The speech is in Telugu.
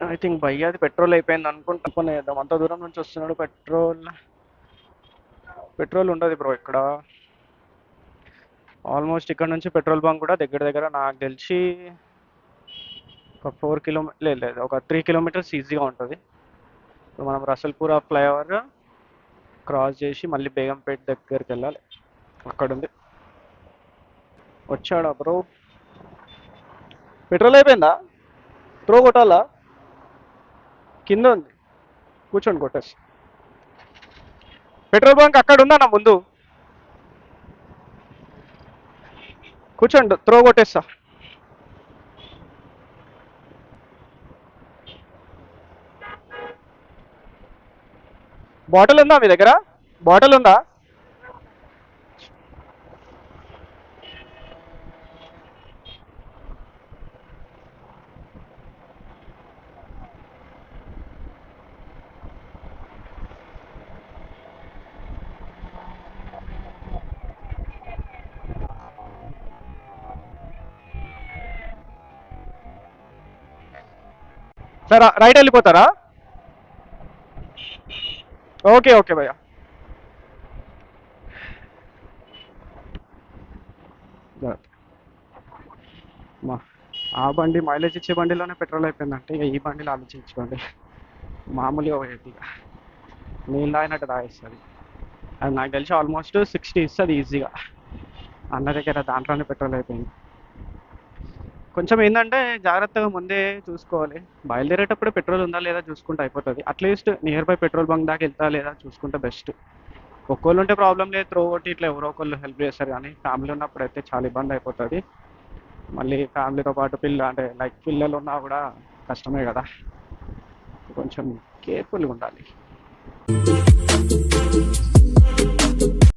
ఐ థింక్ భయ్య అది పెట్రోల్ అయిపోయింది అనుకుంటా. వేద్దాం, అంత దూరం నుంచి వస్తున్నాడు. పెట్రోల్ ఉండదు బ్రో ఇక్కడ. ఆల్మోస్ట్ ఇక్కడ నుంచి పెట్రోల్ బంక్ కూడా దగ్గర దగ్గర నాకు తెలిసి ఒక 4 కిలోమీటర్, లేదు ఒక 3 కిలోమీటర్స్ ఈజీగా ఉంటుంది. సో మనం రసల్పుర ఫ్లైఓవర్ క్రాస్ చేసి మళ్ళీ బేగంపేట దగ్గరికి వెళ్ళాలి. అక్కడ ఉంది. వచ్చాడా బ్రో? పెట్రోల్ అయిపోయిందా? త్రో కొట్టాలా? కింద ఉంది, కూర్చోండి కొట్టేసి. పెట్రోల్ బంక్ అక్కడ ఉందా నా ముందు? కూర్చోండి, త్రో కొట్టేస్తా. బాటిల్ ఉందా మీ దగ్గర? బాటిల్ ఉందా? సరే రైట్ వెళ్ళిపోతారా? ఓకే ఓకే భయ్యా. మా ఆ బండి మైలేజ్ ఇచ్చే బండిలోనే పెట్రోల్ అయిపోయిందంటే ఇక ఈ బండిలో ఆలోచించుకోండి. మామూలుగా పోయేది ఇక నీళ్ళు తాగినట్టు తాగేస్తుంది. అది నాకు తెలిసి ఆల్మోస్ట్ 60 ఇస్తుంది ఈజీగా. అన్న దగ్గర దాంట్లోనే పెట్రోల్ అయిపోయింది. కొంచెం ఏంటంటే జాగ్రత్తగా ముందే చూసుకోవాలి. బయలుదేరేటప్పుడు పెట్రోల్ ఉందా లేదా చూసుకుంటే అయిపోతుంది. At least near by petrol bunk దాకా వెళ్తా లేదా చూసుకుంటే బెస్ట్. ఒక్కళ్ళు ఉంటే ప్రాబ్లం లేదు, త్రో ఒకటి ఇట్లా ఎవరో ఒకళ్ళు హెల్ప్ చేస్తారు. కానీ ఫ్యామిలీ ఉన్నప్పుడు అయితే చాలా ఇబ్బంది అయిపోతుంది. మళ్ళీ ఫ్యామిలీతో పాటు అంటే లైక్ పిల్లలు ఉన్నా కూడా కష్టమే కదా. కొంచెం కేర్ఫుల్గా ఉండాలి.